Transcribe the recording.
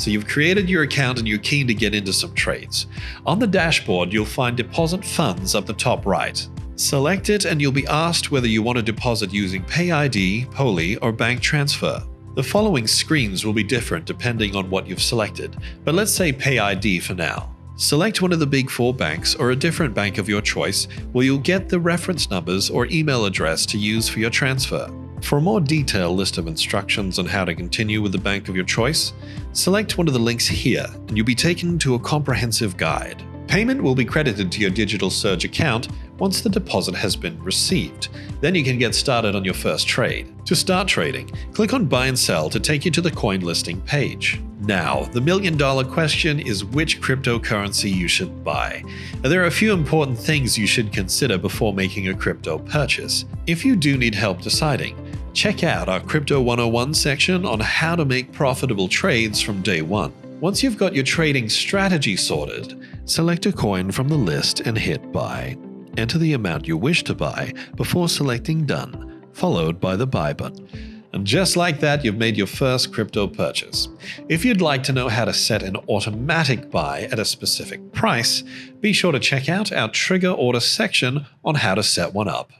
So you've created your account and you're keen to get into some trades. On the dashboard, you'll find deposit funds up the top right. Select it and you'll be asked whether you want to deposit using PayID, Poly, or bank transfer. The following screens will be different depending on what you've selected, but let's say PayID for now. Select one of the big 4 banks or a different bank of your choice where you'll get the reference numbers or email address to use for your transfer. For a more detailed list of instructions on how to continue with the bank of your choice, select one of the links here and you'll be taken to a comprehensive guide. Payment will be credited to your Digital Surge account once the deposit has been received. Then you can get started on your first trade. To start trading, click on Buy and Sell to take you to the coin listing page. Now, the million-dollar question is which cryptocurrency you should buy. There are a few important things you should consider before making a crypto purchase. If you do need help deciding, check out our Crypto 101 section on how to make profitable trades from day one. Once you've got your trading strategy sorted, select a coin from the list and hit Buy. Enter the amount you wish to buy before selecting Done, followed by the Buy button. And just like that, you've made your first crypto purchase. If you'd like to know how to set an automatic buy at a specific price, be sure to check out our Trigger Order section on how to set one up.